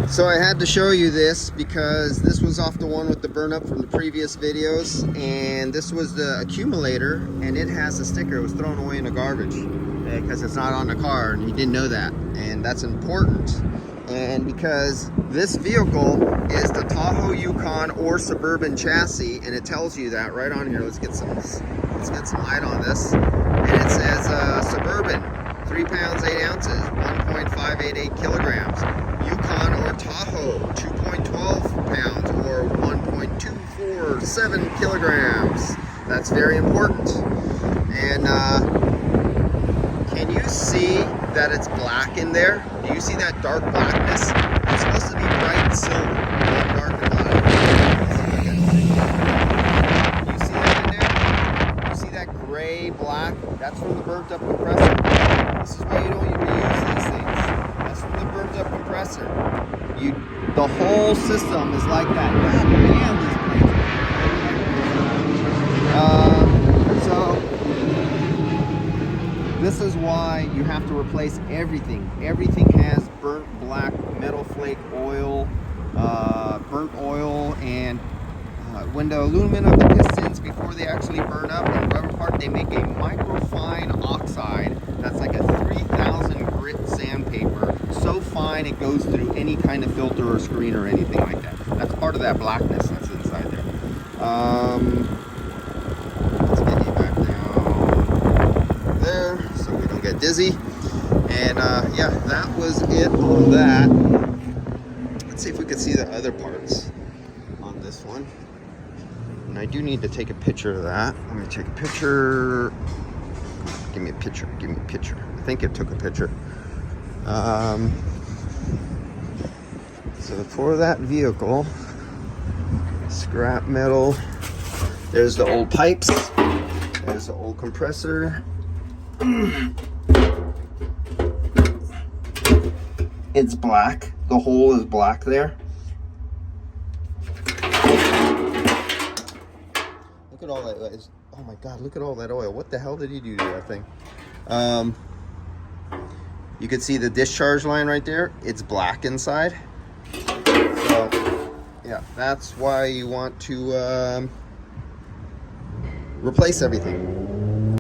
So I had to show you this because this was off the one with the burn up from the previous videos, and this was the accumulator, and it has a sticker. It was thrown away in the garbage because it's not on the car, and he didn't know that, and that's important. And because this vehicle is the Tahoe Yukon or Suburban chassis, and it tells you that right on here. Let's get some light on this, and it says Suburban, 3 pounds 8 ounces, 1.588 kilograms. Yukon or Tahoe, 2.12 pounds or 1.247 kilograms. That's very important. And can you see that it's black in there? Do you see that dark blackness? It's supposed to be bright silver, not dark and black. You see that in there? You see that gray black? That's from the burnt up compressor. This is why you don't reuse these things. That's from the burnt up compressor. The whole system is like that. God damn, these plates. So this is why you have to replace everything. Everything has burnt black metal flake oil, burnt oil, and when the aluminum of the pistons, before they actually burn up and rubber part, they make a microfine oxide that's like a 3000 grit sandpaper, so fine it goes through any kind of filter or screen or anything like that. That's part of that blackness that's inside there. Let's get you back down there so we don't get dizzy. And yeah, that was it on that. Let's see if we can see the other parts on this one. And I do need to take a picture of that. Let me take a picture. Give me a picture. Give me a picture. I think it took a picture. So for that vehicle, scrap metal. There's the old pipes. There's the old compressor. It's black. The hole is black there. Look at all that. Oh my God, look at all that oil. What the hell did he do to that thing? You can see the discharge line right there. It's black inside. So, yeah, that's why you want to replace everything.